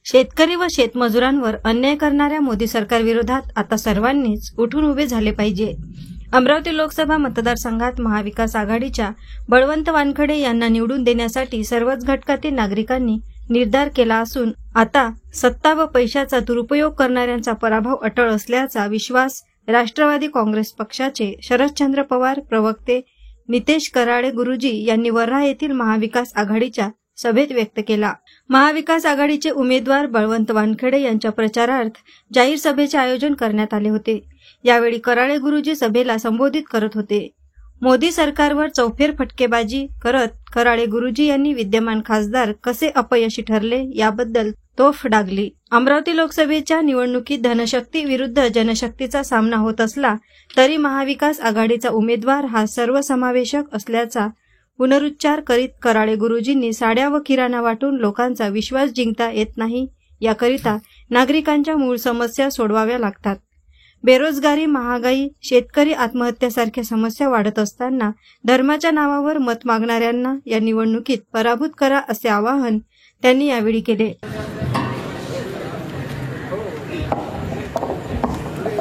शेतकरी व शेतमजुरांवर अन्याय करणाऱ्या मोदी सरकारविरोधात आता सर्वांनीच उठून उभे झाले पाहिजे. अमरावती लोकसभा मतदारसंघात महाविकास आघाडीच्या बळवंत वानखडे यांना निवडून देण्यासाठी सर्वच घटकातील नागरिकांनी निर्धार केला असून आता सत्ता व पैशाचा दुरुपयोग करणाऱ्यांचा पराभव अटळ असल्याचा विश्वास राष्ट्रवादी काँग्रेस पक्षाचे शरदचंद्र पवार प्रवक्ते नितेश कराळे गुरुजी यांनी वर्धा येथील महाविकास आघाडीच्या सभेत व्यक्त केला. महाविकास आघाडीचे उमेदवार बळवंत वानखेडे यांच्या प्रचारार्थ जाहीर सभेचे आयोजन करण्यात आले होते. यावेळी कराळे गुरुजी सभेला संबोधित करत होते. मोदी सरकारवर चौफेर फटकेबाजी करत कराळे गुरुजी यांनी विद्यमान खासदार कसे अपयशी ठरले याबद्दल तोफ डागली. अमरावती लोकसभेच्या निवडणुकीत धनशक्ती विरुद्ध जनशक्तीचा सामना होत असला तरी महाविकास आघाडीचा उमेदवार हा सर्वसमावेशक असल्याचा पुनरुच्चार करीत कराळे गुरुजींनी साड्या व किराणा वाटून लोकांचा विश्वास जिंकता येत नाही. याकरिता नागरिकांच्या मूळ समस्या सोडवाव्या लागतात. बेरोजगारी, महागाई, शेतकरी आत्महत्यासारख्या समस्या वाढत असताना धर्माच्या नावावर मत मागणाऱ्यांना या निवडणुकीत पराभूत करा असे आवाहन त्यांनी यावेळी केले.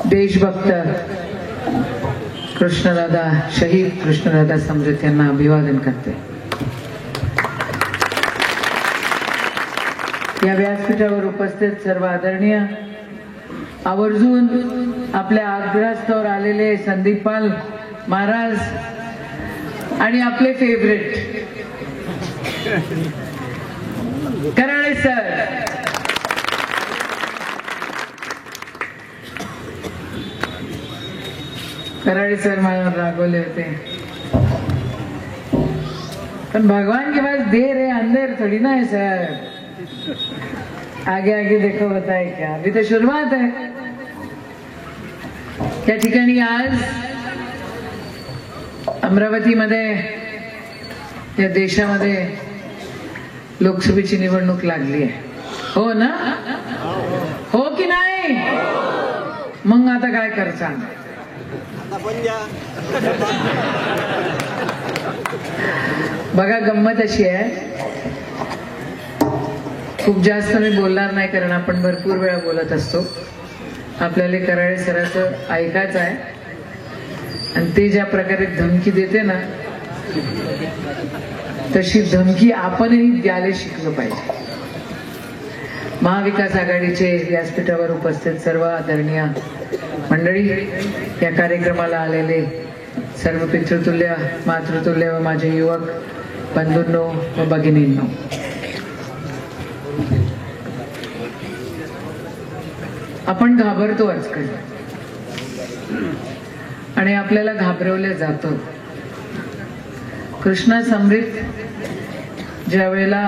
देशभक्त कृष्णदादा शहीद कृष्णदादा समृद्ध यांना अभिवादन करते. या व्यासपीठावर उपस्थित सर्व आदरणीय आवर्जून आपल्या आग्रहास्तवर आलेले संदीपाल महाराज आणि आपले favourite Karale sir, Karale sir मला रागवले होते, पण भगवान के पास देर है अंधेर थोड़ी ना है सर. आगे आगे देखो होता है क्या, अभी तो शुरुआत है. त्या ठिकाणी आज अमरावतीमध्ये या देशामध्ये लोकसभेची निवडणूक लागली आहे. हो ना? हो की नाही? मग आता काय करता? बघा, गंमत अशी आहे, खूप जास्त मी बोलणार नाही कारण आपण भरपूर वेळा बोलत असतो. आपल्याला कराळे सरांचं ऐकायचं आहे आणि ते ज्या प्रकारे धमकी देते ना तशी धमकी आपणही द्यायला शिकलो पाहिजे. महाविकास आघाडीचे व्यासपीठावर उपस्थित सर्व आदरणीय मंडळी, या कार्यक्रमाला आलेले सर्व पितृतुल्य मातृतुल्य व माझे युवक बंधूंनो व भगिनींनो, आपण घाबरतो आजकाल आणि आपल्याला घाबरवलं जातं. कृष्णा समृद्ध ज्या वेळेला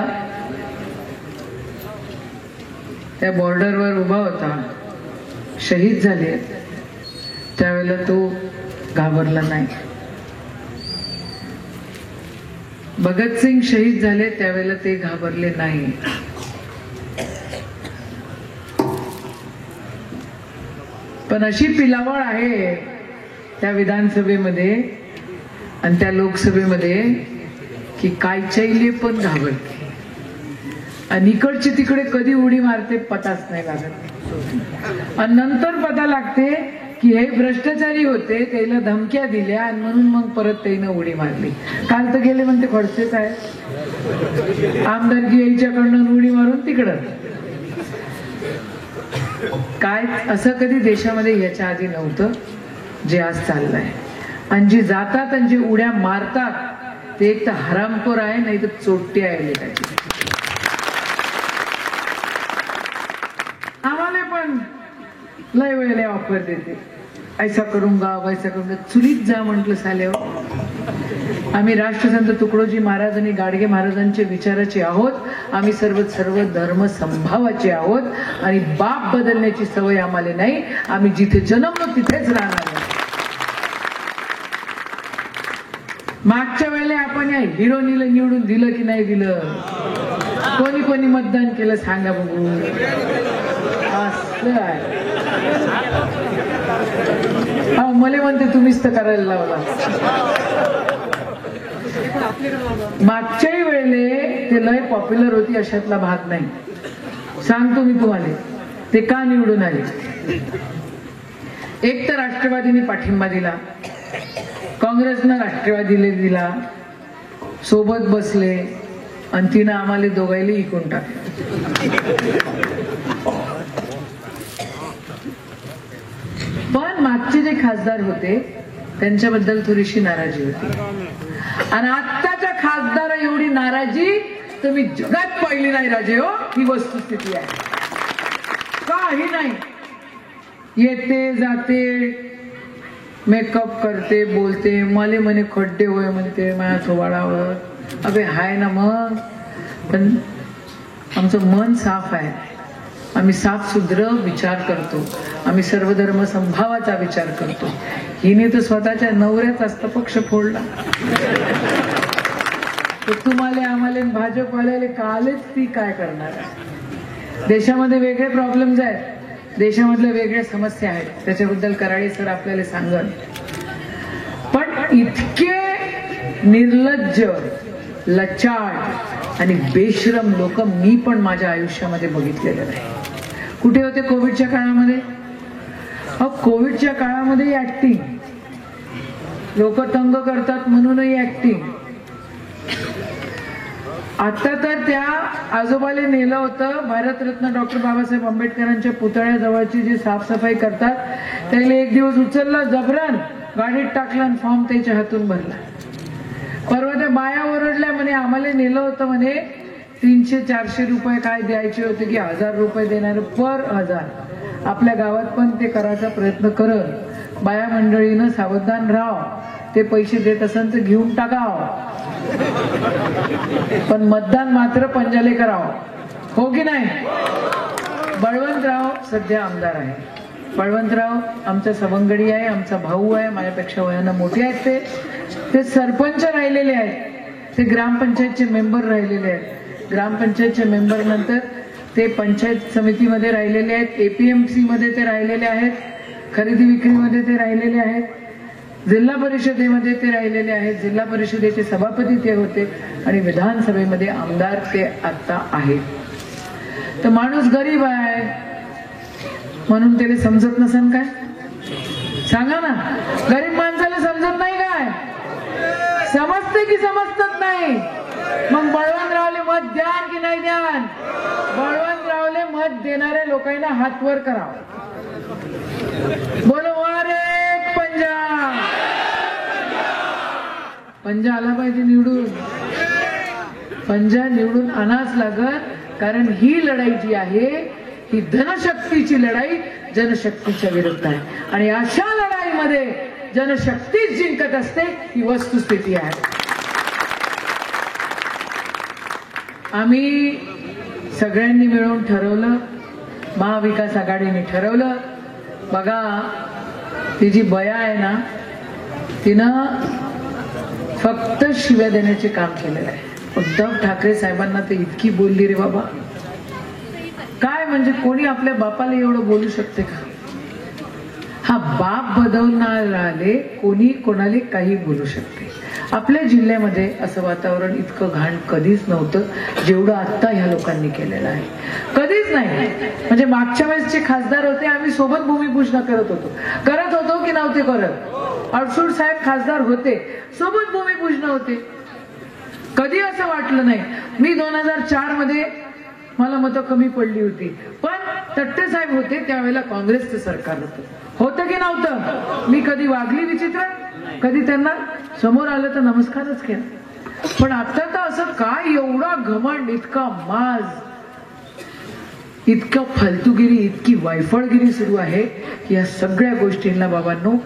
त्या बॉर्डरवर उभा होता, शहीद झाले, त्यावेळेला तो घाबरला नाही. भगतसिंग शहीद झाले त्यावेळेला ते घाबरले नाही. पण अशी पिलावळ आहे त्या विधानसभेमध्ये आणि त्या लोकसभेमध्ये की काय चैले पण घाबरते आणि इकडची तिकडे कधी उडी मारते पताच नाही लागत. आणि नंतर पता लागते की हे भ्रष्टाचारी होते, त्याला धमक्या दिल्या आणि म्हणून मग परत त्यानं उडी मारली. काल तर गेले म्हणते खडसेच आहे, आमदारकी यायच्याकडनं उडी मारून तिकडं. काय असं कधी देशामध्ये याच्या आधी नव्हतं जे आज चाललंय. आणि जे जातात आणि जे उड्या मारतात ते एक तर हरामखोर आहे, नाही तर चोट्टे आहे लेखाची. आम्हाला पण लय वेळेला ऑफर देते, ऐसा करूंगा वैसा करूंगा. चुलीत जा म्हटलं साल्यावर. आम्ही राष्ट्रसंत तुकडोजी महाराज आणि गाडगे महाराजांच्या विचाराचे आहोत. आम्ही सर्व धर्म संभावाचे आहोत आणि बाप बदलण्याची सवय आम्हाला नाही. आम्ही जिथे जन्मलो तिथेच राहणार. मागच्या वेळेला आपण या हिरोनीला निवडून दिलं की नाही दिलं, कोणी कोणी मतदान केलं सांगा बघू. असं आहे. हा, मला म्हणते तुम्हीच तर करायला लावला. मागच्याही वेळेले ते लय पॉप्युलर होती अशातला भाग नाही. सांगतो मी तुम्हाला ते का निवडून आले. एक तर राष्ट्रवादीने पाठिंबा दिला, काँग्रेसनं राष्ट्रवादीला दिला, सोबत बसले आणि तिनं आम्हाला दोघायला इकून टाकलं. पण मागचे जे खासदार होते त्यांच्याबद्दल थोडीशी नाराजी होती आणि आत्ताच्या खासदार एवढी नाराजी तुम्ही जगात पाहिली नाही राजे हो. ही वस्तुस्थिती आहे. काही नाही, येते जाते, मेकअप करते, बोलते, मले म्हणे खड्डे होय म्हणते माझ्या थोबाडावर. अबे हाय ना मग, पण आमचं मन साफ आहे. आम्ही साफसुद्र विचार करतो, आम्ही सर्वधर्म संभावाचा विचार करतो. हिने तर स्वतःच्या नवऱ्याचा पक्ष फोडला. तर तुम्हाला आम्हाला भाजपवाल्याला कालच ती काय करणार आहे. देशामध्ये वेगळे प्रॉब्लेम्स आहेत, देशामधल्या वेगळ्या समस्या आहेत, त्याच्याबद्दल कराळे सर आपल्याला सांगत. पण इतके निर्लज्ज, लचाड आणि बेशरम लोक मी पण माझ्या आयुष्यामध्ये बघितलेले नाही. कुठे होते कोविडच्या काळामध्ये? कोविडच्या काळामध्ये ऍक्टिंग, लोक तंग करतात म्हणूनही ऍक्टिंग. आता तर त्या आजोबाला नेलं होतं भारतरत्न डॉक्टर बाबासाहेब आंबेडकरांच्या पुतळ्याजवळची जी साफसफाई करतात त्याला एक दिवस उचलला, जबरन गाडीत टाकला आणि फॉर्म त्याच्या हातून भरला. परवा त्या बाया ओरडल्या म्हणे आम्हाला नेलं होतं म्हणे 300-400 रुपये काय द्यायचे होते की 1000 रुपये देणार पर 1000. आपल्या गावात पण ते करायचा प्रयत्न करत. बाया मंडळीनं सावधान राहाव, ते पैसे देत असेल तर घेऊन टाकाव, पण मतदान मात्र पंजाले करावं, हो की नाही. बळवंतराव सध्या आमदार आहे. बळवंतराव आमचा सवंगडी आहे, आमचा भाऊ आहे, माझ्यापेक्षा वयानं मोठे आहेत. ते सरपंच राहिलेले आहेत, ते ग्रामपंचायतचे मेंबर राहिलेले आहेत, ग्रामपंचायतचे मेंबर नंतर ते पंचायत समितीमध्ये राहिलेले आहेत, एपीएमसी मध्ये ते राहिलेले आहेत, खरेदी विक्रीमध्ये ते राहिलेले आहेत, जिल्हा परिषदेमध्ये ते राहिलेले आहेत, जिल्हा परिषदेचे सभापती ते होते आणि विधानसभेमध्ये आमदार ते आता आहेत. तर माणूस गरीब आहे म्हणून त्याला समजत नसेल काय? सांगा ना, गरीब माणसाला समजत नाही काय? समजते की समजतच नाही? मग बळवंतरावले मत द्यान की नाही द्यान? बळवंतरावले मत देणाऱ्या लोकांना हात वर करा. बोलो वारे पंजा. पंजा आला पाहिजे निवडून, पंजा निवडून आणाच लागल. कारण ही लढाई जी आहे ही धनशक्तीची लढाई जनशक्तीच्या विरुद्ध आहे आणि अशा लढाईमध्ये जनशक्तीच जिंकत असते, ही वस्तुस्थिती आहे. आम्ही सगळ्यांनी मिळून ठरवलं, महाविकास आघाडीने ठरवलं. बघा ती जी बया आहे ना, तिनं फक्त शिव्या देण्याचे काम केलेलं आहे. उद्धव ठाकरे साहेबांना ते इतकी बोलली रे बाबा, काय म्हणजे कोणी आपल्या बापाला एवढं बोलू शकते का? हा बाप बदलणारे कोणी कोणाला काही बोलू शकते. आपल्या जिल्ह्यामध्ये असं वातावरण इतकं घाण कधीच नव्हतं जेवढं आता ह्या लोकांनी केलेलं आहे. कधीच नाही. म्हणजे मागच्या वेळेसचे खासदार होते, आम्ही सोबत भूमिपूजन करत होतो की नव्हते करत? अडसूळ साहेब खासदार होते, सोबत भूमिपूजन होते, कधी असं वाटलं नाही. मी 2004 मध्ये मला मतं कमी पडली होती, पण तट्टे साहेब होते त्यावेळेला काँग्रेसचं सरकार होतं की नव्हतं? मी कधी वागली विचित्र? कधी त्यांना समोर आलं तर नमस्कारच केला. पण आता तर असं काय एवढा घमंड, इतका माज, इतकं फालतूगिरी, इतकी वायफळगिरी सुरू आहे की या सगळ्या गोष्टींना बाबांनो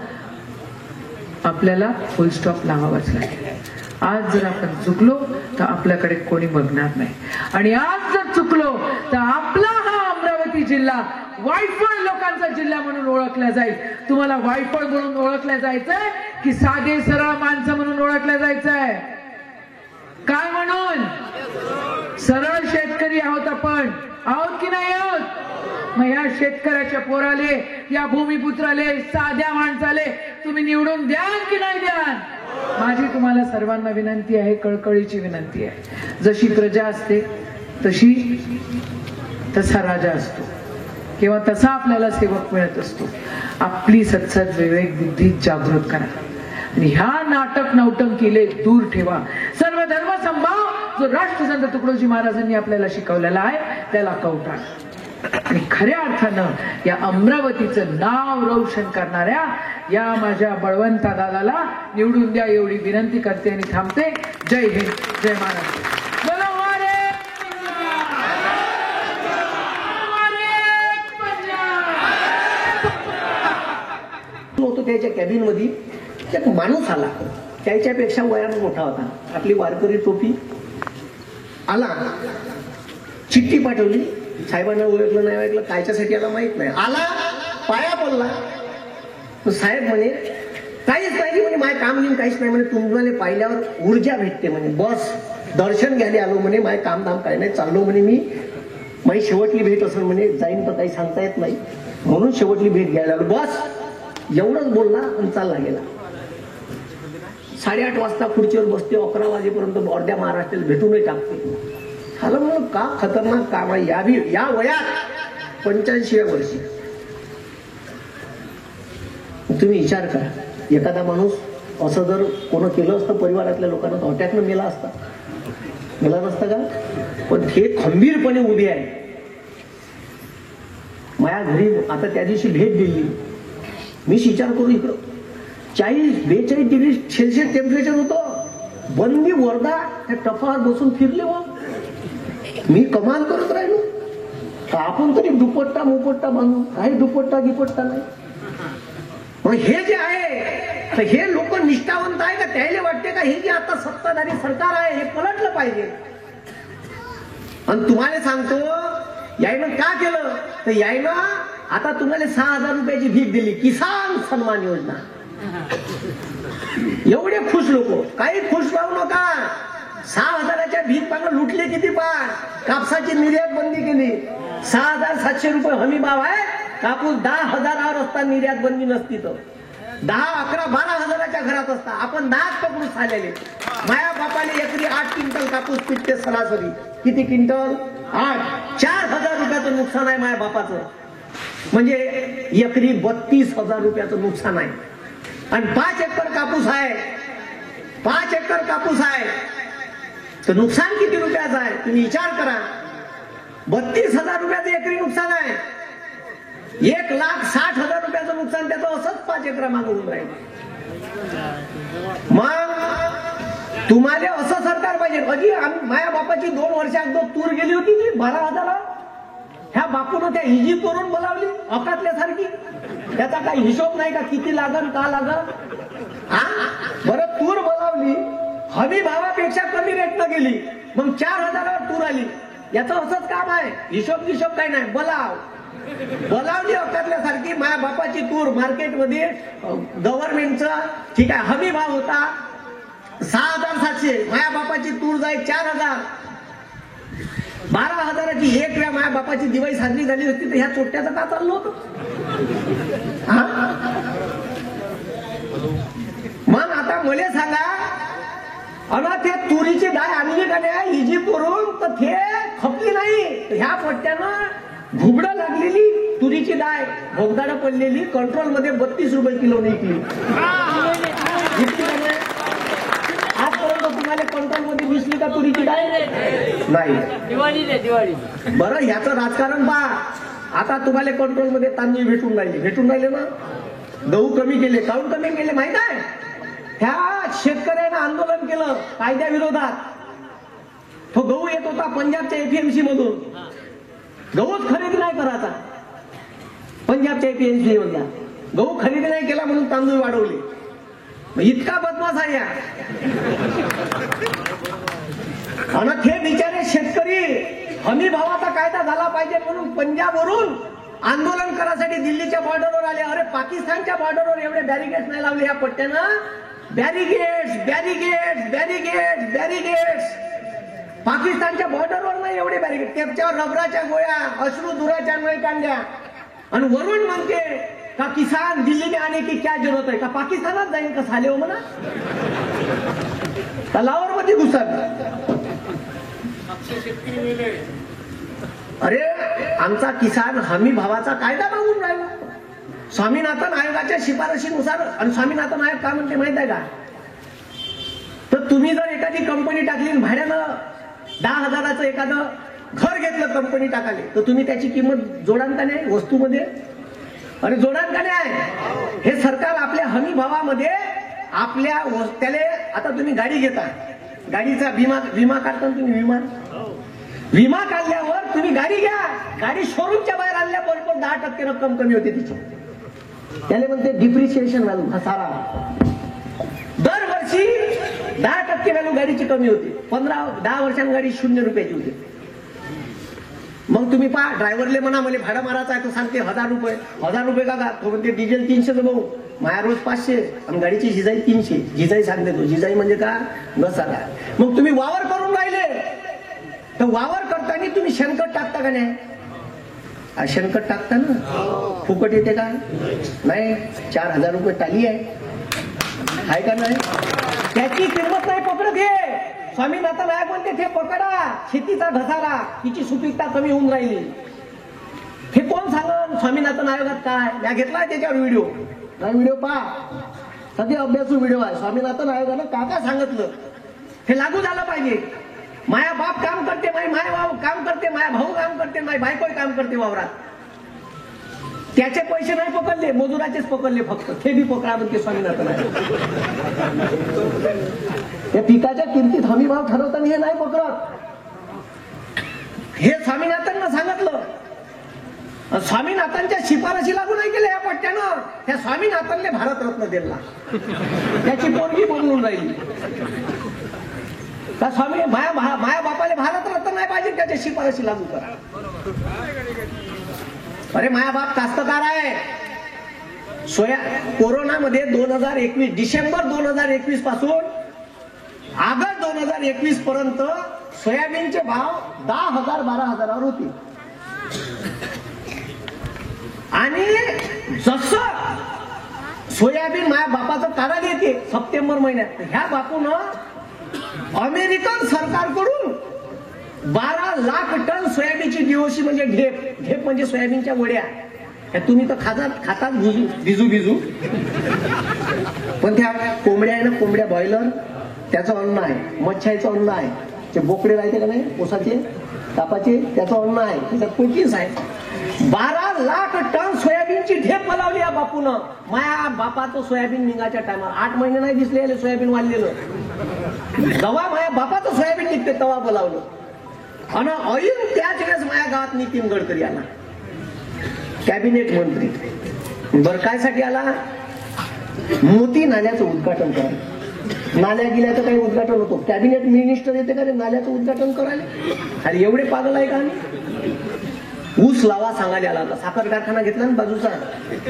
आपल्याला फुल स्टॉप लावावाच लागेल. आज जर आपण चुकलो तर आपल्याकडे कोणी बघणार नाही आणि आज जर चुकलो तर आपला हा अमरावती जिल्हा वायफळ लोकांचा जिल्हा म्हणून ओळखला जाईल. तुम्हाला वायफळ म्हणून ओळखल्या जायचंय की साधे सरळ माणसं म्हणून ओळखल्या जायचंय? काय म्हणून? सरळ शेतकरी आहोत आपण, आहोत की नाही आहोत? मग या शेतकऱ्याच्या पोराले, या भूमिपुत्राले, साध्या माणसाले तुम्ही निवडून द्याल की नाही द्याल? माझी तुम्हाला सर्वांना विनंती आहे, कळकळीची विनंती आहे. जशी प्रजा असते तसा राजा असतो किंवा तसा आपल्याला सेवक मिळत असतो. आपली सत्सद विवेक बुद्धी जागृत करा आणि ह्या नाटक नौटंकीले दूर ठेवा. सर्व धर्म संभाव जो राष्ट्रसंत तुकडोजी महाराजांनी आपल्याला शिकवलेला आहे त्याला कवटाळा आणि खऱ्या अर्थानं या अमरावतीचं नाव रोशन करणाऱ्या या माझ्या बळवंता दादाला निवडून द्या एवढी विनंती करते आणि थांबते. जय हिंद, जय महाराष्ट्र. होतो त्याच्या कॅबिन मध्ये एक माणूस आला, त्याच्यापेक्षा वयानं मोठा होता, आपली वारकरी टोपी, आला, चिठ्ठी पाठवली. साहेबांना ओळखलं नाही, ओळखलं कायच्यासाठी आला माहित नाही, आला पाया पडला. साहेब म्हणे काहीच नाही म्हणे, माझं काम घेऊन काहीच नाही म्हणे, तुम्हाला पाहिल्यावर ऊर्जा भेटते म्हणे, बस दर्शन घ्यायला आलो म्हणे, माझं काम धाम काय नाही, चाललो म्हणे, मी माझी शेवटली भेट असेल म्हणे, जाईन तर काही सांगता येत नाही म्हणून शेवटली भेट घ्यायला आलो, बस एवढंच बोलला आणि चालला गेला. 8:30 वाजता खुर्चीवर बसते, 11 वाजेपर्यंत अर्ध्या महाराष्ट्राला भेटूनही टाकते. झालं म्हणून का खतरनाक काम आहे या वयात 85व्या वर्षी. तुम्ही विचार करा, एखादा माणूस असं जर कोण केलं असतं परिवारातल्या लोकांना तर अटॅकनं मेला असता, मेला नसता का? पण हे खंबीरपणे उभे आहे. माझ्या घरी आता त्या दिवशी भेट दिली, मी विचार करू इकडं 40-42 डिग्री सेल्सिअस टेम्परेचर होतं, बंदी वर्धा त्या टफावर बसून फिरले. मग मी कमाल करत राहिलो का आपण तरी दुपट्टा मोपट्टा बांधू, काही दुपट्टा गिपट्टा नाही. मग हे जे आहे तर हे लोक निष्ठावंत आहे का? त्याला वाटते का हे जे आता सत्ताधारी सरकार आहे हे पलटलं पाहिजे. आणि तुम्हाला सांगतो यायनं का केलं तर यायनं आता तुम्हाला 6,000 रुपयाची भीक दिली, किसान सन्मान योजना. एवढे खुश लोक, काही खुश राहू नका. 6,000च्या भीक पानं लुटले किती पार. कापसाची निर्यात बंदी केली, 6,700 रुपये हमी भाव आहे. कापूस 10,000वर असता, निर्यात बंदी नसती तर 10, 11, 12,000च्या घरात असता. आपण 10 पकडून चाललेले. माया बापाने एकरी 8 क्विंटल कापूस पिकते सरासरी. किती क्विंटल? 8. 4,000 रुपयाचं नुकसान आहे माया बापाचं. म्हणजे एकरी 32,000 रुपयाचं नुकसान आहे. आणि 5 एकर कापूस आहे, 5 एकर कापूस आहे तर नुकसान किती रुपयाचं आहे तुम्ही विचार करा. 32,000 रुपयाचं एकरी नुकसान आहे. 1,60,000 रुपयाचं नुकसान त्याचं असंच 5 एकरा मागून राहील. मग तुम्हाला असं सरकार पाहिजे. अजी माझ्या बापाची 2 वर्ष अगोदर तूर गेली होती ती 12,000. ह्या बापून त्या इजिप्त वरून बोलावली अकातल्यासारखी. त्याचा काही हिशोब नाही का किती लागल का लागल. बरं तूर बोलावली, हमी भावापेक्षा कमी रेटनं गेली, मग 4,000वर तूर आली. याचं असंच काम आहे, हिशोब काही नाही. बोलावली अकातल्यासारखी. माझ्या बापाची तूर मार्केटमध्ये गव्हर्नमेंटचा ठीक आहे हमी भाव होता 6,700, माझ्या बापाची तूर जाईल 4,000. 12,000ची एक वेळा माझ्या बापाची दिवाळी साजरी झाली होती तर ह्या चोट्याचं का चाललं होतं. मग आता मला सांगा, अना ते तुरीची डाळ आणली का नाही इजिप्त वरून तर ते खपली नाही. ह्या पट्ट्यानं घुबडं लागलेली तुरीची डाळ भोगदाडं पडलेली कंट्रोल मध्ये 32 रुपये किलो विकली. आजपर्यंत तुम्हाला कंट्रोल मध्ये दिसली का तुरीची डाळ? नाही. दिवाळी. बरं ह्याचं राजकारण पहा. आता तुम्हाला कंट्रोल मध्ये तांदूळ भेटून राहिले ना. गहू कमी केले. काऊन कमी केले माहित आहे? ह्या शेतकऱ्यानं आंदोलन केलं कायद्याविरोधात. तो गहू येत होता पंजाबच्या एपीएमसी मधून. गहूच खरेदी नाही करायचा पंजाबच्या एपीएमसी मधला. गहू खरेदी नाही केला म्हणून तांदूळ वाढवले. इतका बदमाश आहे या. आणि ते बिचारे शेतकरी हमी भावाचा कायदा झाला पाहिजे म्हणून पंजाबवरून आंदोलन करायसाठी दिल्लीच्या बॉर्डरवर आले. अरे पाकिस्तानच्या बॉर्डरवर एवढे बॅरिगेट्स नाही लावले या पट्ट्यानं. बॅरिगेट्स पाकिस्तानच्या बॉर्डरवर नाही एवढे बॅरिगेट. त्याच्यावर रबराच्या गोळ्या, अश्रू दुराच्या नाही कांड्या. आणि वरून म्हणते का किसान दिल्ली में आने की क्या जरूरत है. का पाकिस्तानात जाईन का साले हो म्हणा. तलावर मध्ये घुसत. अरे आमचा किसान हमी भावाचा कायदा मागून राहिला. स्वामीनाथन आयोगाच्या शिफारशीनुसार. आणि स्वामीनाथन आयोग काय म्हणते माहित आहे का? तर तुम्ही जर एखादी कंपनी टाकली भाड्यानं 10,000चं एखादं घर घेतलं कंपनी टाकाले, तर तुम्ही त्याची किंमत जोडाल का नाही वस्तूमध्ये? आणि जोडाल का नाही? हे सरकार आपल्या हमी भावामध्ये आपल्या त्याले. आता तुम्ही गाडी घेता, गाडीचा विमा काढता तुम्ही. विमा काढल्यावर तुम्ही गाडी घ्या, गाडी शोरूमच्या बाहेर आणल्या बरोबर 10% रक्कम कमी होते तिची. त्याला म्हणते डिप्रिशिएशन व्हॅल्यू. घसारा. दरवर्षी 10% व्हॅल्यू गाडीची कमी होती. 10 वर्षांनी गाडी 0 रुपयाची होती. मग तुम्ही पहा, ड्रायव्हरले म्हणा मला भाडं मारायचं आहे, तो सांगते 1,000 रुपये. 1,000 रुपये का? तो म्हणते डिझेल 300 भाऊ, माया रोज 500 आणि गाडीची झिजाई 300. झिजाई सांगते तो. झिजाई म्हणजे का? घसारा. मग तुम्ही वावर करून राहिले, तर वावर करताना तुम्ही शेणखत टाकता का नाही? शेणखत टाकता ना, फुकट येते का? नाही. 4,000 रुपये टाली आहे का नाही? त्याची किंमत नाही पकडत. हे स्वामीनाथन आयोग म्हणते ते पकडा. शेतीचा घसारा, तिची सुपीकता कमी होऊन राहिली. हे कोण सांगन? स्वामीनाथन आयोगात काय? मी घेतला त्याच्यावर व्हिडिओ पहा. सध्या अभ्यासू व्हिडिओ आहे. स्वामीनाथन आयोगानं काय सांगितलं हे लागू झालं पाहिजे. माया बाप काम करते, माय भाऊ काम करते, माया भाऊ काम करते, माय बायको काम करते वावरात. त्याचे पैसे नाही पकडले, मजुराचेच पकडले फक्त. ते बी पकडा म्हणते स्वामीनाथन आयोग. या पिकाच्या किमतीत हमी भाव ठरवताना हे नाही पकडत. हे स्वामीनाथननं सांगितलं. स्वामीनाथनच्या शिफारशी लागू नाही केल्या या पट्ट्यानं. त्या स्वामीनाथनने भारतरत्न दिला. त्याची पोरगी बोलून राहिली. का स्वामी माया बापाले भारतरत्न नाही पाहिजे, त्याच्या शिफारशी लागू करा. अरे माया बाप कास्तकार आहे. कोरोनामध्ये 2021 डिसेंबर 2021 पासून ऑगस्ट 2021 पर्यंत सोयाबीनचे भाव 10,000 12,000 होते. आणि जसं सोयाबीन माझ्या बापाचं काढायला येते सप्टेंबर महिन्यात, ह्या बापूनं अमेरिकन सरकारकडून 12 लाख टन सोयाबीनची DOC म्हणजे ढेप म्हणजे सोयाबीनच्या वड्या. तुम्ही तर खातात भिजू. पण त्या कोंबड्या आहे ना, कोंबड्या बॉयलर, त्याचं अन्न आहे. मच्छाचं अन्न आहे. ते बोकडे राहते का नाही ओसाचे तापाचे, त्याचं अन्न आहे. त्याच्यात प्रोटीन्स आहे. 12 लाख टन सोयाबीनची ढेप फलावली या बापूनं. माया बापाचं सोयाबीन निघाच्या टायमाला 8 महिने नाही दिसले सोयाबीन वाढलेलं. जेव्हा माया बापाचं सोयाबीन निघते तेव्हा बोलावलं. आणि ऐन त्याच वेळेस माया गावात नितीन गडकरी आला, कॅबिनेट मंत्री. बरं काय साठी आला? मोती नाल्याचं उद्घाटन करायला. नाल्या गेल्याचं काही उद्घाटन होतो? कॅबिनेट मिनिस्टर येते का रे नाल्याचं उद्घाटन करायला? अरे एवढे पागल आहे का? ऊस लावा सांगायला आला होता. साखर कारखाना घेतला ना बाजूचा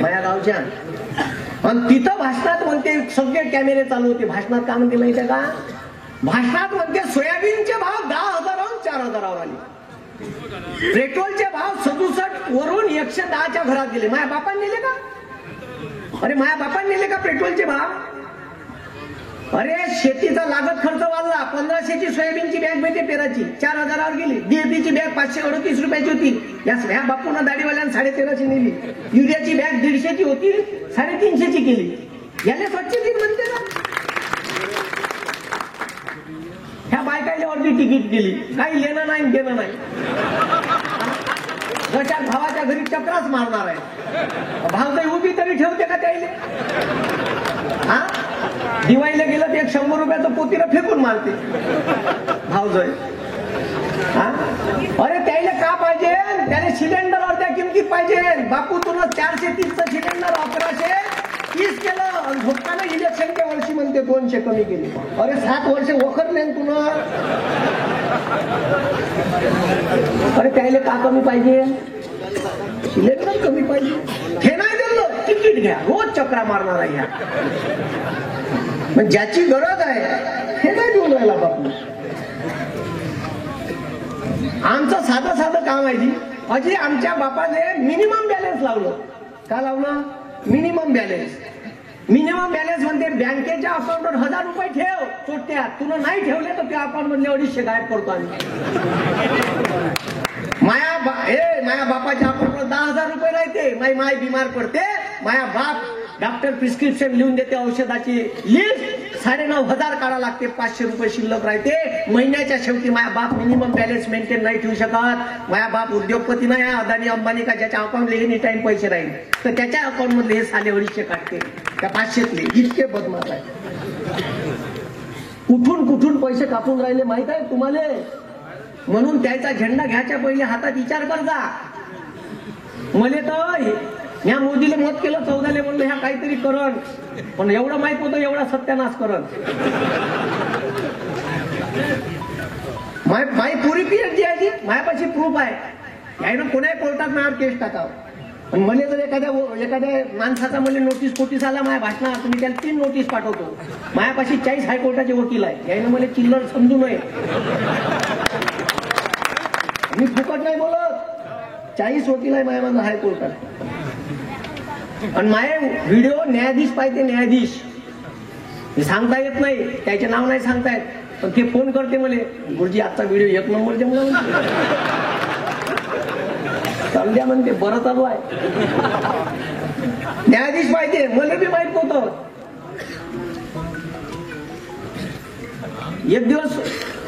माया गावच्या, आणि तिथं भाषणात म्हणते, सगळे कॅमेरे चालू होते. भाषणात काय म्हणते माहिती आहे का? भाषणात म्हणते सोयाबीनचे भाव 10,000 4,000 आले. पेट्रोलचे भाव 67 वरून 110च्या घरात गेले. माया बापांनी नेले का? अरे माया बापांनी नेले का पेट्रोलचे भाव? अरे शेतीचा लागत खर्च वाढला. 1500ची सोयाबीनची बॅग मिळते पेराची, 4,000 गेली. DAPची बॅग 538 रुपयाची होती. या बापूंना दाढीवाल्यानं 1350 नेली. युरियाची बॅग 150ची होती, 350ची केली. याला स्वच्छ दिन म्हणते ना. ह्या बायकाईला वरती तिकीट दिली, काही लेणं नाही देणं नाही. जशा भावाच्या घरी चक्राच मारणार आहे. भाव काही उभी तरी ठेवते का त्याला? हा, दिवाळीला गेलं ते 100 रुपयाचं पोतीला फेकून मारते भावजय. हा, अरे त्याला का पाहिजे? त्याने सिलेंडर अर्ध्या किमतीत पाहिजे. बापू तुला 430चं सिलेंडर 1130 केलं. आणि झोपताना इलेक्शनच्या वर्षी म्हणते 200 कमी केली. अरे 7 वर्ष वखरले तुला. अरे त्याला का कमी पाहिजे? सिलेंडर कमी पाहिजे. हे नाही दिलं, तिकीट घ्या. रोज चक्रा मारणार आहे. पण ज्याची गरज आहे हे नाही देऊन राहिला बापू. आमचं साधं काम आहे जी. अजी आमच्या बापाने मिनिमम बॅलन्स लावलं. का लावलं? Minimum balance. मिनिमम बॅलन्स म्हणते बँकेच्या अकाउंटवर 1,000 रुपये ठेव चोट्यात. तुला नाही ठेवले तर त्या अकाउंट मधले 250 गायब करतो आम्ही. माया बापाच्या अकाउंटवर 10,000 रुपये राहते. माय बिमार पडते, माया बाप डॉक्टर प्रिस्क्रिप्शन लिहून देते औषधाची लिस्ट, 9,500 काढा लागते, 500 रुपये शिल्लक राहते. महिन्याच्या शेवटी माया बाप मिनिमम बॅलन्स मेंटेन नाही ठेवू शकत. माया बाप उद्योगपती नाही, अदानी अंबानी का, ज्याच्या अकाउंटला एनी टाइम पैसे राहील तर त्याच्या अकाउंट मधले हे साले 250 काढते, त्या 500तले. इतके बदमाश आहे. कुठून पैसे कापून राहिले माहित आहे तुम्हाला. म्हणून त्याचा झेंडा घ्यायच्या पहिले हातात विचार कर जा. मले तर ह्या मोदीला मत केलं 14ले, म्हणलं ह्या काहीतरी करण, पण एवढं माहित होतं एवढा सत्यानाश करण. माय पुरी पीएचडी आहे, मायापाशी प्रूफ आहे. यायनं कोणाही कोर्टात माझ्यावर केस टाकावं. पण मला जर एखाद्या माणसाचा मला नोटीस आला माझ्या भाषणात, तुम्ही त्याला 3 नोटीस पाठवतो. मायापाशी 40 हायकोर्टाचे वकील आहे. यायनं मला चिल्लर समजू नये. मी फुकट नाही बोलत. 40 वकील आहे माझ्या माझा हायकोर्टात. आणि माझे व्हिडिओ न्यायाधीश पाहिजे, न्यायाधीश. हे सांगता येत नाही, त्याचे नाव नाही सांगता येत, पण ते फोन करते मला, गुरुजी आजचा व्हिडिओ 1 नंबर जमला चालू द्या म्हणते, बरं चालू आहे. न्यायाधीश पाहिजे, मला बी माहित नव्हतं. एक दिवस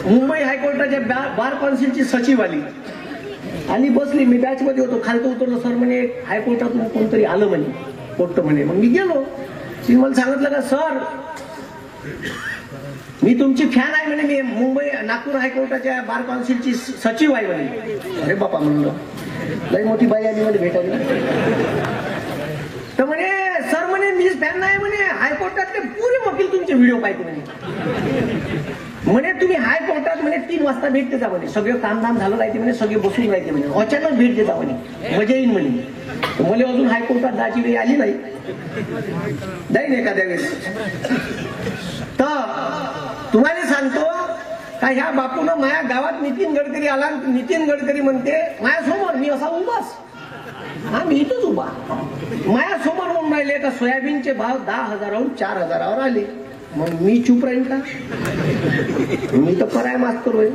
मुंबई हायकोर्टाच्या बार काउन्सिलची सचिव आली बसली. मी बॅच मध्ये होतो, खालतं उतरलो. सर म्हणे हायकोर्टातून कोणतरी आलं म्हणे, कोर्ट म्हणे. मग मी गेलो. तिने मला सांगितलं का, सर मी तुमची फॅन आहे म्हणे, मी मुंबई नागपूर हायकोर्टाच्या बार काउन्सिलची सचिव आहे म्हणे. अरे बापा म्हणलं, लई मोठी बाई आली म्हणे भेटायला. तर म्हणे सर म्हणे मीच फॅन नाही म्हणे, हायकोर्टातले पुरे वकील तुमचे व्हिडिओ पाहिजे म्हणे तुम्ही हायकोर्टात म्हणे 3 वाजता भेट देता म्हणे, सगळं कामधाम झालं राहते म्हणे, सगळे बसून राहते म्हणे, अचानक भेट देता म्हणे, मजा येईल म्हणे. मला अजून हायकोर्टात जायची वेळ आली नाही, जाईन एखाद्या वेळेस. तर तुम्हाला सांगतो का ह्या बापून माझ्या गावात नितीन गडकरी आला. नितीन गडकरी म्हणते माझ्यासमोर, मी असा उभाच, हा मी इथंच उभा, माझ्यासमोर म्हणून राहिले का सोयाबीनचे भाव 10,000 4,000 आले. मग मी चूप राहीन का? मी तर कराय मास्तर होईल.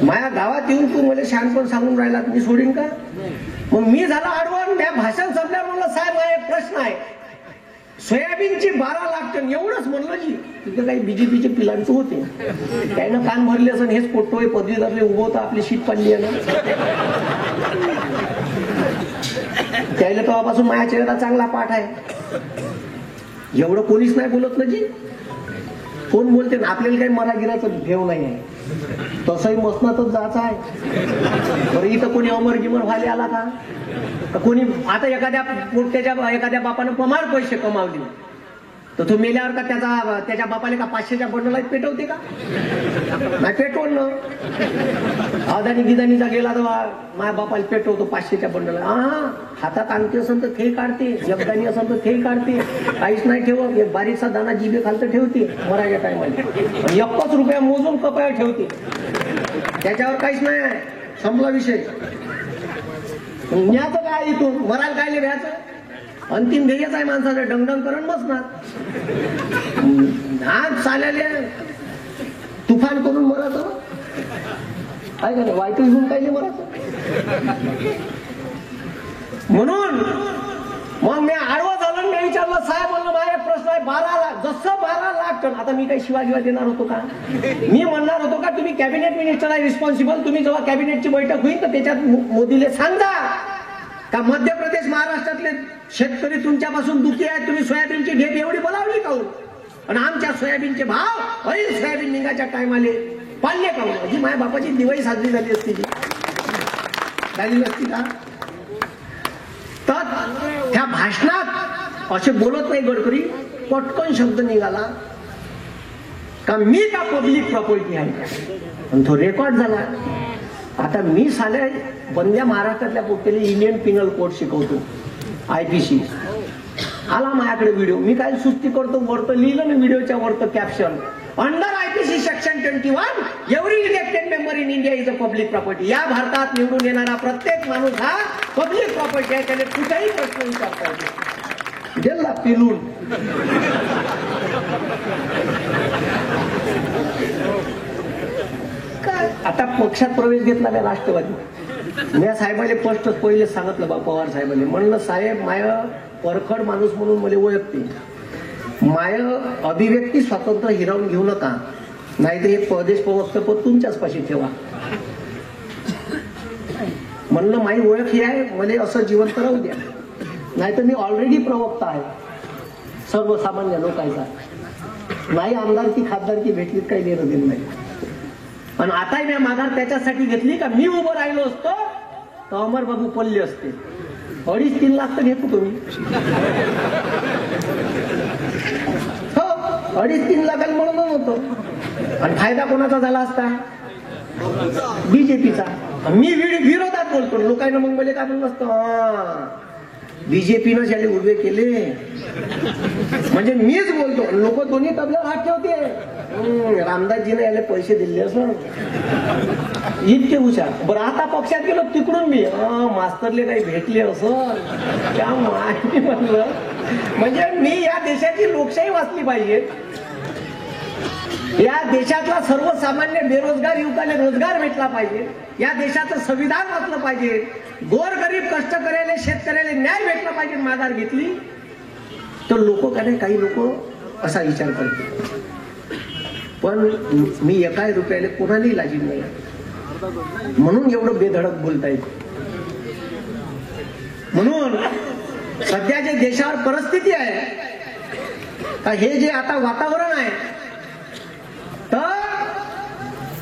माझ्या गावात येऊन तू मला शहाणपण सांगून राहिला, मी सोडीन का? मग मी झाला आडवण. त्या भाषण संपल्यावर म्हणलं साहेब हा एक प्रश्न आहे, सोयाबीनची 12 लाख टन एवढंच म्हणलं जी तिथं काही बीजेपीचे पिलांचं होते, त्यानं कान भरले असं, हेच पोटतोय पदवीधरले उभं होतं, आपली शीट पाडली आहे ना. त्याला तेव्हापासून माझ्या चेहरा चांगला पाठ आहे. एवढं कोणीच नाही बोलत ना जी. कोण बोलते ना, आपल्याला काही मरागिराचं भेव नाही आहे, तसंही मसनातच जायचं आहे. बरं इथं कोणी अमर गिमर व्हायला आला का? कोणी आता एखाद्या बापानं प्रमाण पैसे कमावले तर तो मेल्यावर का त्याच्या बापाला का 500च्या बंडलात पेटवते का? नाही पेटवलं. अदानी गिदानीचा गेला तर माझ्या बापाला पेटवतो 500च्या बंडला. हा हातात अंगठी असेल तर थे काढते, एकदानी असेल तर थे काढते, काहीच नाही ठेवत. एक बारीकसा दाना जिभे खालतं ठेवते मरायच्या टायमाला, 1 रुपया मोजून कपाळ ठेवते, त्याच्यावर काहीच नाही आहे, संपला विषय. न्याचं काय इथून मरायला कायले भ्यायचं? अंतिम ध्येयच आहे माणसाचं, डंगडंग करून बसणार. आज चालले तुफान करून मरायचं आहे का नाही? वाईट घेऊन कायले मरायचं? म्हणून मग मी आडवं झालं, मी विचारलं साहेब म्हणलं माझा एक प्रश्न आहे, 12 लाख, जसं 12 लाख टन. आता मी काही शिवाय देणार होतो का? मी म्हणणार होतो का तुम्ही कॅबिनेट मिनिस्टर आहे रिस्पॉन्सिबल, तुम्ही जेव्हा कॅबिनेटची बैठक होईल तर त्याच्यात मोदीला सांगा का मध्य प्रदेश महाराष्ट्रातले शेतकरी तुमच्यापासून दुखी आहेत, तुम्ही सोयाबीनची ढेप एवढी बोलावली काऊन, आणि आमच्या सोयाबीनचे भाव सोयाबीन निघायच्या टायमाले पाळले काऊन? ही माझ्या बापाची दिवाळी साजरी झाली असती, झाली नसती का? तर त्या भाषणात असे बोलत नाही गडकरी, पटकन शब्द निघाला का मी का पब्लिक प्रॉपर्टी आहे, आणि तो रेकॉर्ड झाला. आता मी साले बंद्या महाराष्ट्रातल्या पोट्याला इंडियन पिनल कोड शिकवतो, IPC. आला माझ्याकडे व्हिडिओ, मी काय सुस्ती करतो, वरतं लिहिलं मी व्हिडिओच्या वरतं caption, under IPC section 21 every elected member in India is a public property. या भारतात निवडून येणारा प्रत्येक माणूस हा पब्लिक प्रॉपर्टी आहे, त्याला कुठेही प्रश्न विचारता येतो. दिला पिलून. काय आता पक्षात प्रवेश घेतला नाही राष्ट्रवादी, मी साहेबाले स्पष्ट पहिले सांगितलं बा पवार साहेबांनी, म्हणलं साहेब माय परखड माणूस म्हणून मला ओळखते, माय अभिव्यक्ती स्वातंत्र्य हिरावून घेऊ नका, नाही तर हे प्रदेश प्रवक्तपद तुमच्याच पाशी ठेवा. म्हणलं माई ओळख ही आहे, मला असं जिवंत राहू द्या, नाही तर मी ऑलरेडी प्रवक्ता आहे सर्वसामान्य लोकांचा, नाही आमदारकी खासदारकी भेटलीत काही देणं देणं नाही. पण आताही मी माघार त्याच्यासाठी घेतली का मी उभं राहिलो असतो तर अमरबाबू पडले असते. 2.5-3 लाख तर घेतो तुम्ही, हो 2.5-3 लाखाला म्हणून होतो. आणि फायदा कोणाचा झाला असता? बीजेपीचा. मी विरोधात बोलतो, लोकांना मग मला काय म्हणलं असतं, बीजेपीनं ज्याने उभे केले म्हणजे मीच बोलतो, लोक दोन्ही तबल्यावर हात ठेवते. रामदासजीने याला पैसे दिले असं इतके हुशार. बरं आता पक्षात गेलो तिकडून मी मास्तरले काही भेटले असं त्या माहिती म्हणलं, म्हणजे मी या देशाची लोकशाही वाचली पाहिजे, या देशातला सर्वसामान्य बेरोजगार युवकाला रोजगार भेटला पाहिजे, या देशाचं संविधान वाचलं पाहिजे, गोरगरीब कष्टकऱ्याला शेतकऱ्याला न्याय भेटला पाहिजे. माघार घेतली तर लोक काही लोक असा विचार करते, पण मी एका रुपयाला कोणालाही लाजीत नाही, म्हणून एवढं बेधडक बोलता येत. म्हणून सध्या जे देशावर परिस्थिती आहे, हे जे आता वातावरण आहे, तर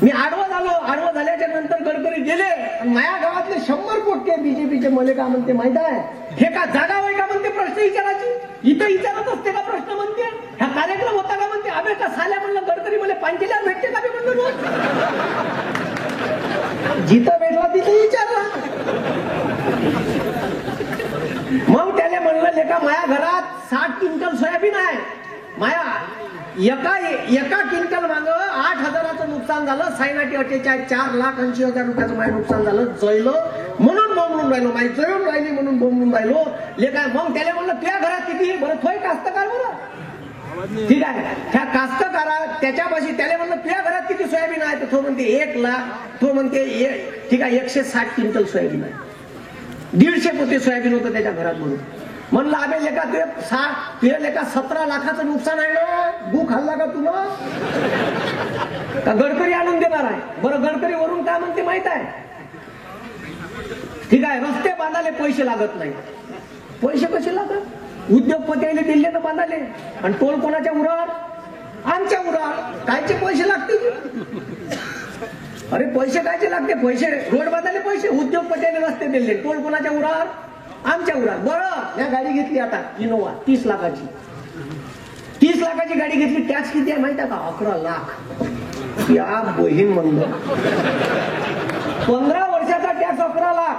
मी आडवं झाल्याच्या नंतर गडकरी गेले, माझ्या गावातले 100 पोटके बीजेपीचे मले का म्हणते माहित आहे, हे का जागा होय का म्हणते प्रश्न विचारायची, इथं विचारत असते का प्रश्न म्हणते, हा कार्यक्रम होता का म्हणते, अबे का साल्या म्हणलं गडकरी मला 5,000 भेटते का म्हणलं, जिथं भेटला तिथे विचारला. मग त्याने म्हणलं लेका माया घरात 60 क्विंटल सोयाबीन आहे, माया एका क्विंटल माग 8,000चं नुकसान झालं, 4,80,000 रुपयाचं माझं नुकसान झालं, जळलं म्हणून बोंबलून राहिलो, माझी जळून राहिली म्हणून बोंबलून राहिलो लेका. मग त्याला म्हणलं तुझ्या घरात किती, बरं थोय कास्तकार बरं ठीक आहे, त्या कास्तकारा त्याच्यापाशी त्याला म्हणलं तुझ्या घरात किती सोयाबीन आहे, तर तो म्हणते 1 लाख, तो म्हणते ठीक आहे 160 क्विंटल सोयाबीन आहे, 150 पोते सोयाबीन होतं त्याच्या घरात म्हणून. म्हणलं आबे लेका तुझ्या लेका 17 लाखाचं नुकसान आहे ना, गु खाल्ला का तुला का गडकरी आणून देणार आहे. बरं गडकरी वरून काय म्हणते माहित आहे, ठीक आहे रस्ते बांधायला पैसे लागत नाही, पैसे कसे लागत, उद्योगपतीने दिले ना बांधाले, आणि टोल कोणाच्या उरावर, आमच्या उरावर, कायचे पैसे लागतील, अरे पैसे कायचे लागते, पैसे रोड बांधायला पैसे, उद्योगपतीने रस्ते दिले, टोल कोणाच्या उरावर, आमच्या उरावर. बरं या गाडी घेतली आता इनोवा 30 लाखाची, 30 लाखाची गाडी घेतली, टॅक्स किती आहे माहिती आहे का, 11 लाख. या बहीण म्हणलं 15 वर्षाचा टॅक्स 11 लाख.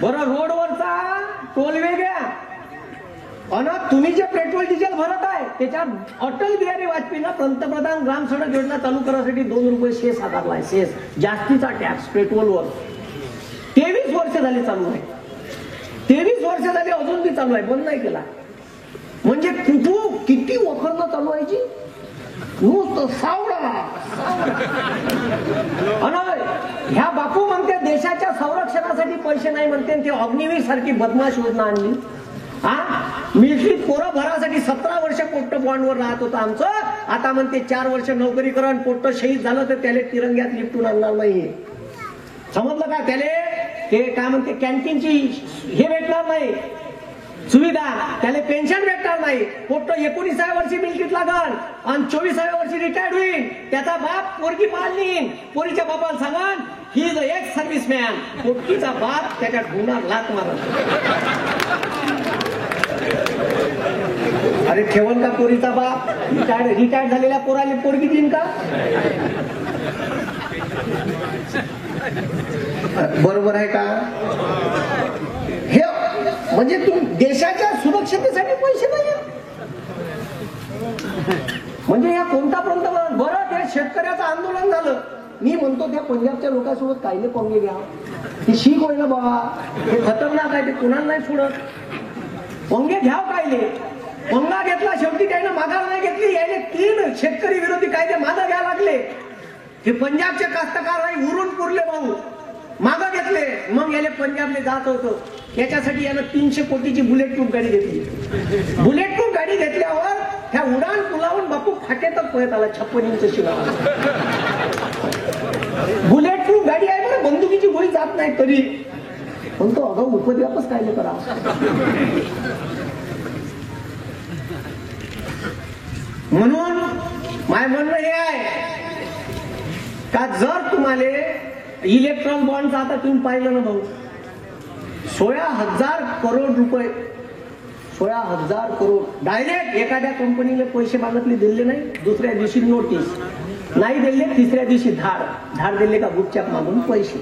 बरं रोडवरचा टोल वेगळ्या, आणि तुम्ही जे पेट्रोल डिझेल भरत आहे त्याच्यात अटल बिहारी वाजपेयीनं पंतप्रधान ग्राम सडक योजना चालू करण्यासाठी 2 रुपये सेस आकारलाय, सेस जास्तीचा टॅक्स पेट्रोलवर. 23 वर्ष झाली चालू आहे, 23 वर्ष झाली अजून बी चालू आहे, बंद नाही केला. म्हणजे कुठून किती वखरणं चालू व्हायची, नुसतं सावडा. आणि ह्या बापू म्हणते देशाच्या संरक्षणासाठी पैसे नाही म्हणते, ते अग्निवीर सारखी बदमाश योजना आणली. मिलिटरीत पोरं भरासाठी 17 वर्ष पोट्ट बॉन्डवर राहत होतं आमचं, आता म्हणते 4 वर्ष नोकरी करा, पोट्ट शहीद झालं तर त्याला तिरंग्यात लिपटून आणणार नाहीये. समजलं का, त्याला ते काय म्हणते कॅन्टीनची हे भेटणार नाही सुविधा, त्याला पेन्शन भेटणार नाही, पोट्ट 19व्या वर्षी मिलिटरीत लागल आणि 24व्या वर्षी रिटायर्ड होईल, त्याचा बाप पोरगी पाळली, पोरीच्या बापाला सांगन ही इज एक्स सर्व्हिसमॅन, पोटकीचा बाप त्याच्या ढुंगार लात मारत. अरे ठेवल का पोरीचा बाप, रिटायर्ड झालेल्या पोराला पोरगी देईन का, बरोबर आहे का. हे म्हणजे तुम्ही देशाच्या सुरक्षतेसाठी पैसे नाही, म्हणजे या कोणता पंतप्रधान. बरं त्या शेतकऱ्याचं आंदोलन झालं, मी म्हणतो त्या पंजाबच्या लोकांसोबत कायले पंगे घ्या, ते शीख होईल बाबा, हे खतरनाक आहे, ते कुणाला नाही सोडत, पंगे घ्याव कायले. पंगा घेतला, शेवटी त्यानं माघार नाही घेतली, याने 3 शेतकरी विरोधी कायदे मागे घ्यायला लागले. हे पंजाबचे कास्तकार नाही उरून पुरले भाऊ, मागं घेतले. मग याला पंजाबने जात होतं, याच्यासाठी यानं 300 कोटीची बुलेट प्रूफ गाडी घेतली. बुलेट प्रूफ गाडी घेतल्यावर त्या उडान पुलावून बापू फाटेतच पळत आला 56 इंच शिला. बुलेट प्रूफ गाडी आहे बरं, बंदुकीची गोळी जात नाही तरी, पण तो अगं उपद्व्यापच काय नाही करा. म्हणून माझं म्हणणं हे आहे का जर तुम्हाला इलेक्ट्रॉन बॉन्डचं आता तुम्ही पाहिलं ना भाऊ, 16,000 करोड रुपये, 16,000 करोड डायरेक्ट एखाद्या कंपनीला पैसे मागितले दिले नाही, दुसऱ्या दिवशी नोटीस नाही दिले, तिसऱ्या दिवशी धाड दिले का गुपचाप मागून पैसे.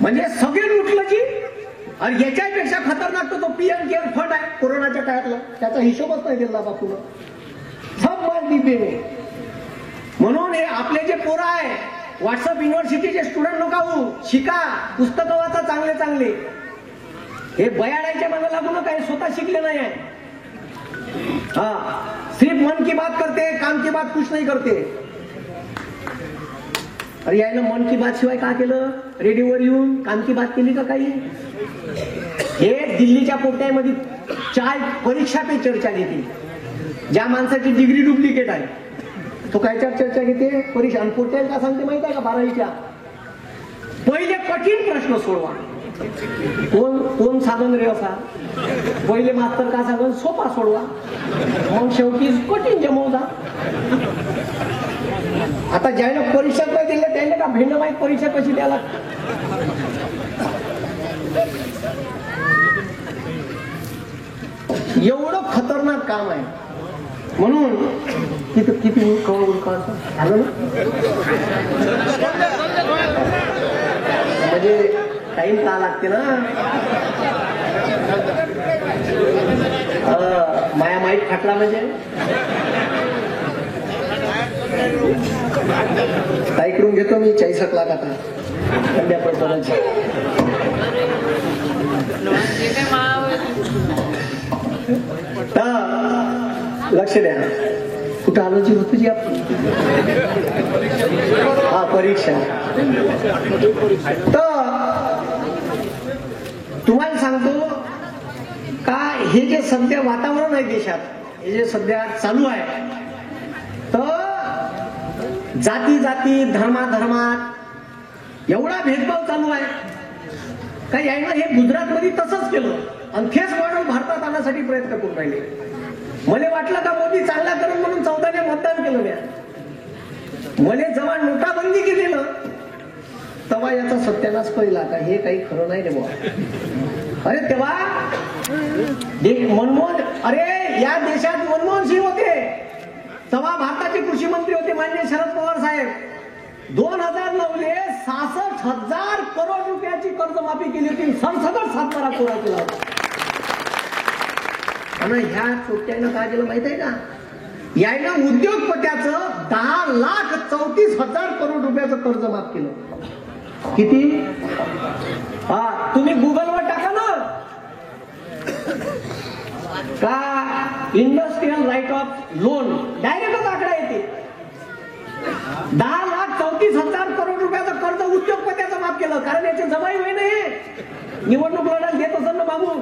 म्हणजे सगळे लुटलं जी. आणि याच्यापेक्षा खतरनाक तो पीएम केअर फंड आहे कोरोनाच्या काळातला, त्याचा हिशोबच नाही दिला बापून, सब माल डीपीने. म्हणून हे आपले जे पोरं आहे, व्हॉट्सअप युनिव्हर्सिटीचे स्टुडंट नका होऊ, शिका, पुस्तकं वाचा चांगले चांगले. हे बयाडायच्या मागे लागू नका, हे स्वतः शिकले नाही आहे. हा, सिर्फ मन की बात करते, काम की बात कुछ नाही करते. अरे यायला मन की बात शिवाय का केलं, रेडिओवर येऊन काम की बात केली का काही. हे दिल्लीच्या पोट्यामध्ये चाय परीक्षा पे चर्चा घेते, ज्या माणसाची डिग्री डुप्लिकेट आहे तो कायच्यावर चर्चा घेते परीक्षा. आणि पोट्याला काय सांगते माहित आहे का, 12वीच्या पहिले कठीण प्रश्न सोडवा. कोण सांगून रे असा, पहिले मास्तर का सांगून सोपा सोडवा, मग शेवटी कठीण जमवता. आता ज्याला परीक्षा नाही दिल्या त्याला का भिन्न माहीत परीक्षा कशी द्यायला. एवढं खतरनाक काम आहे. म्हणून किती कवळ झालं ना, म्हणजे टाइम का लागते ना. माया माहीत फाटला म्हणजे काय करून घेतो मी 40 लाख आता संध्या प्रसादाची. लक्ष द्या, कुठं आलोची होती जी आपण. हा, परीक्षा. तर तुम्हाला सांगतो का हे जे सध्या वातावरण आहे देशात, हे जे सध्या चालू आहे, तर जाती जाती धर्मात एवढा भेदभाव चालू आहे का यायनं हे गुजरातमध्ये तसंच केलं आणि तेच मॉडेल भारतात आणण्यासाठी प्रयत्न करून राहिले. मला वाटलं का मोदी चांगला करून म्हणून 14ने मतदान केलं. मला जेव्हा नोटाबंदी केली ना तेव्हा याचा सत्यानाश कळला का हे काही खरं नाही रे बुवा. अरे तेव्हा अरे या देशात मनमोहन सिंग होते, तेव्हा भारताचे कृषी मंत्री होते माननीय शरद पवार साहेब. 2009 66,000 करोड रुपयाची कर्जमाफी केली होती, संसदच सातबारा कोरा केला होता. आणि ह्या चोट्यानं काय केलं माहित आहे का, यायनं उद्योगपत्याचं 10,34,000 करोड रुपयाचं कर्ज माफ केलं. किती? हा, तुम्ही गुगलवर टाका ना का इंडस्ट्रियल राईट ऑफ लोन, डायरेक्टच आकडा येते. 10,34,000 करोड रुपयाचं कर्ज उद्योगपत्याचं माफ केलं, कारण याचे जमाई होई नाही, निवडणूक लढायला घेत असेल ना मागून.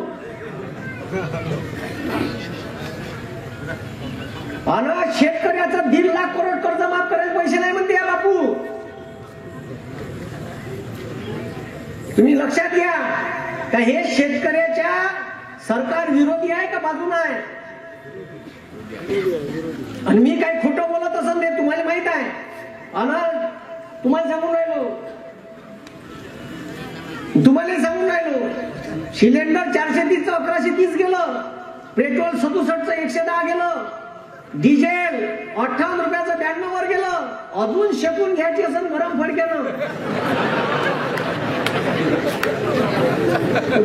आणि शेतकऱ्याचं 1.5 लाख करोड कर्ज माफ करायला पैसे नाही म्हणते या बापू. तुम्ही लक्षात घ्या का हे शेतकऱ्याच्या सरकार विरोधी आहे का बाजूला आहे. आणि मी काही खोटं बोलत असं नाही, तुम्हाला माहित आहे. आणि तुम्हाला सांगून राहिलो सिलेंडर 430 चं 1130 गेलं, पेट्रोल 67 चं 110 गेलं, डिझेल 58 रुपयाचं 92 वर गेलं. अजून शेकून घ्यायची असं गरम फडक्यानं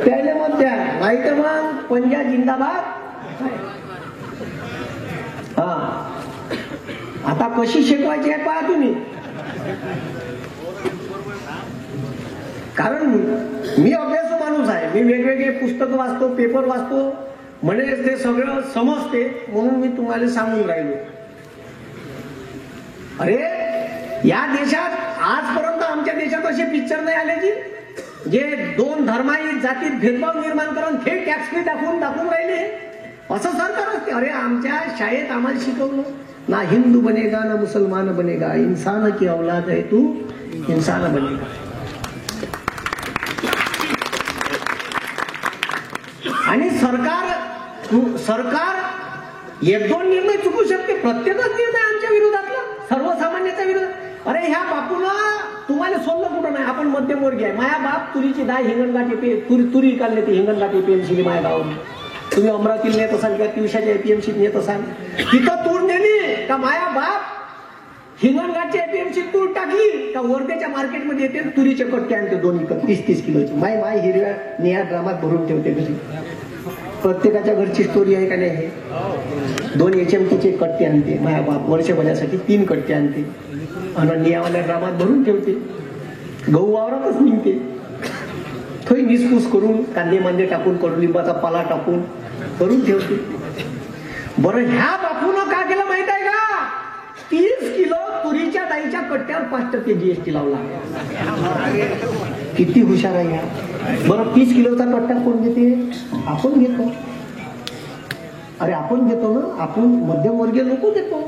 त्याला मत द्या, नाही तर मग पंजाब जिंदाबाद. हा, आता कशी शेकवायची आहे पहा तुम्ही. कारण मी अभ्यासू माणूस आहे, मी वेगवेगळे पुस्तकं वाचतो, पेपर वाचतो, म्हणजे ते सगळं समजते, म्हणून मी तुम्हाला सांगून राहिलो. अरे या देशात आजपर्यंत आमच्या देशात असे पिक्चर नाही आले जी जे दोन धर्माही जातीत भेदभाव निर्माण करून थेट टॅक्स फ्री दाखवून राहिले. असं सरकार असते. अरे आमच्या शाळेत आम्हाला शिकवलं ना हिंदू बनेगा ना मुसलमान बनेगा, इंसान की औलाद है तू इंसान बनेगा. आणि सरकार एक दोन निर्णय चुकू शकते, प्रत्येकच निर्णय आमच्या विरोधातला, सर्वसामान्याच्या विरोधात. अरे ह्या बापूला तुम्हाला सोडलं कुठं नाही, आपण मध्यमवर्गीय आहे. माया बाप तुरीची डाळ हिंगणघाटी तुरी विकायला येते हिंगणघाटी एपीएमसी माया गावात. तुम्ही अमरावतीला नेत असाल किंवा तिवशाच्या एपीएमसीत नेत असाल, तिथं तूर नेली का माया बाप हिंगणघाटच्या एपीएमसीत तूर टाकली का वर्धेच्या मार्केटमध्ये येते तुरीचे कट्टे आणते 2 विकत 30-30 किलोचे. माय हिरव्या निळ्या ड्रामात भरून ठेवते घरी. प्रत्येकाच्या घरची स्टोरी आहे का नाही. हे 2 HMTचे कट्टे आणते माया बाप, वर्षभरासाठी 3 कट्टे आणते आणि नियावाल्या ड्रामात भरून ठेवते. गहू वावरातच निघते, थोडी निसपूस करून कांदे मांदे टाकून कडुलिंबाचा पाला टाकून करून ठेवते. बरं ह्या बापूनं काय केलं माहित आहे का, 30 किलो तुरीच्या डाळीच्या कट्ट्यावर 5% GST लावला. किती हुशार आहे ह्या. बरं 30 किलोचा कट्टा कोण घेते, आपण घेतो. अरे आपण घेतो ना, आपण मध्यमवर्गीय लोक देतो.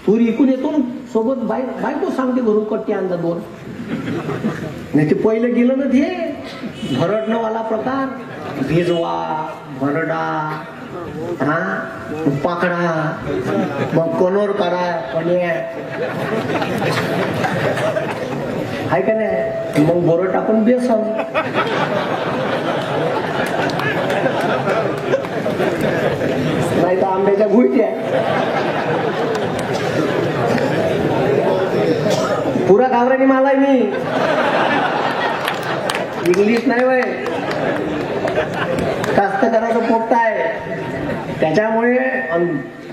तूर इकून येतो ना, सोबत बायको सांगते घरून कट्टे आणला 2. नाही ते पहिलं गेलं ना ते भरडणं वाला प्रकार, भिजवा भरडा हा पाकडा मग कोनोर करा पणे आहे का नाही, मग बोरं टाकून बेसन. नाही तर आंब्याच्या गुळट्या. पुरा गावरानी माल आहे मी, इंग्लिश नाही वय. कास्तकाराचं पोपट आहे, त्याच्यामुळे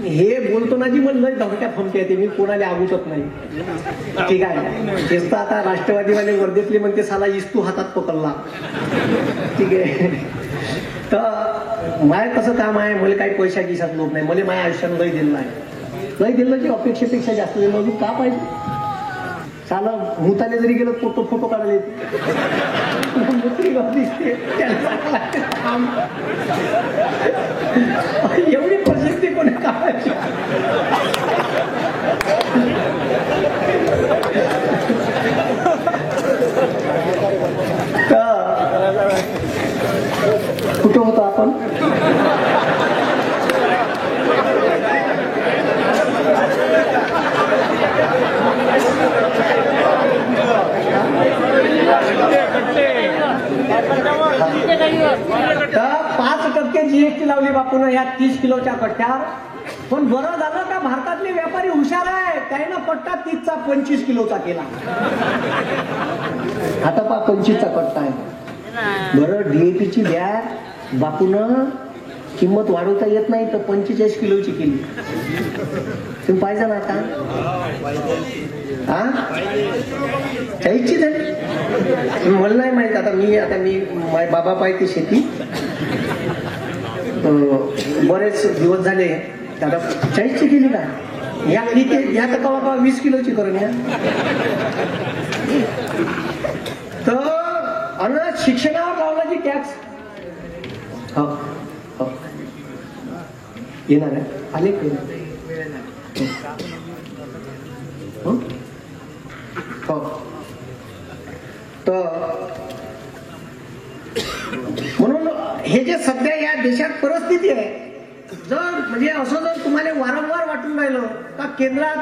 हे बोलतो ना जी मला लय धमक्या फमक्या येते. मी कोणाला आगूतच नाही. ठीक आहे, तेच तर आता राष्ट्रवादीवाले वर्धेतले म्हणते साला इस्तू हातात पकडला. ठीक आहे, तर माय कसं काम आहे, मला काही पैसा गिसात लोक नाही. मला माझ्या आयुष्यात लय दिलं आहे, लय दिलं की अपेक्षेपेक्षा जास्त दिलं. अजून का पाहिजे. साला भूताने जरी गेलं फोटो काढायला येते. एवढी परिस्थिती कोणी काढायची. कुठं होतो आपण. तर 5% GST लावली बापून या 30 किलोच्या कट्ट्यावर. पण बरं झालं का भारतातले व्यापारी हुशार आहे, त्यानं पट्टा 30चा 25 किलोचा केला. आता 25चा कट्टा आहे. बरं DAPची बॅग बापून किंमत वाढवता येत नाही तर 45 किलोची केली. तुम्ही पाहिजे ना आता. हा 40ची झाली. मला नाही माहित. आता मी माझ्या बाबा पाहिजे शेती बरेच दिवस झाले. आता 40ची केली का या ठीक आहे. या तर कवा 20 किलोची करून या. तर अन्न शिक्षणावर लावला जी टॅक्स येणार आहे. अनेक म्हणून हे जे सध्या या देशात परिस्थिती आहे, जर म्हणजे असं जर तुम्हाला वारंवार वाटून राहिलं का केंद्रात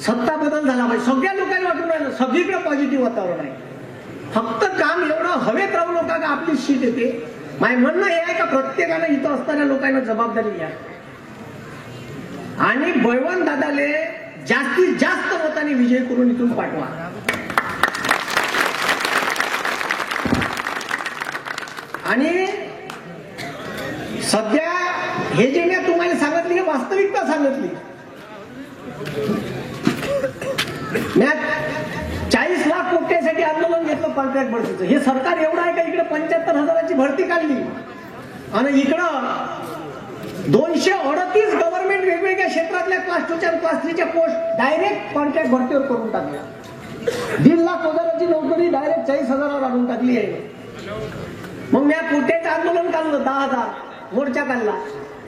सत्ता बदल झाला पाहिजे, सगळ्या लोकांना वाटून राहिलं सगळीकडे पॉझिटिव्ह वातावरण आहे. फक्त काम एवढं हवेत राहू नका का आपली सीट येते. माझं म्हणणं हे आहे का प्रत्येकानं इथं असणाऱ्या लोकांना जबाबदारी घ्या आणि बळवंत दादाले जास्तीत जास्त मताने विजय करून इथून पाठवा. आणि सध्या हे जे मी तुम्हाला सांगितले हे वास्तविकता सांगितली. मी 40 लाख कोट्यासाठी आंदोलन घेतलं कॉन्ट्रॅक्ट भरतीचं. हे सरकार एवढं आहे का इकडे 75,000ची भरती काढली आणि इकडं 238 गव्हर्नमेंट वेगवेगळ्या क्षेत्रातल्या क्लास 2 च्या क्लास 3 च्या पोस्ट डायरेक्ट कॉन्ट्रॅक्ट भरतीवर करून टाकल्या. 1.5 लाख पगाराची नोकरी डायरेक्ट 40,000वर आणून टाकली आहे. मग मी कुठेच आंदोलन काढलं, 10,000 मोर्चा काढला.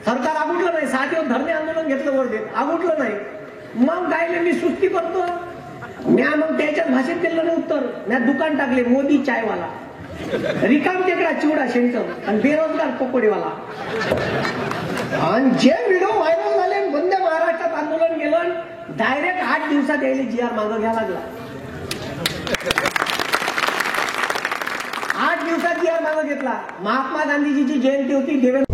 सरकार आगुटलं नाही. 6 दिवस धरणे आंदोलन घेतलं वर्धेत, आगुटलं नाही. मग काय मी सुस्ती करतो. म्या मग त्याच्यात भाषेत दिलं नाही उत्तर. म्या दुकान टाकले मोदी चायवाला, रिकाम टेकडा चिवडा शेंचम आणि बेरोजगार पकोडीवाला. आणि जे व्हिडिओ व्हायरल झाले, वंदे महाराष्ट्रात आंदोलन गेलं, डायरेक्ट 8 दिवसात यायला GR मागं घ्यायला लागला. 8 दिवसात GR मागं घेतला. महात्मा गांधीजीची जयंती होती, देवेंद्र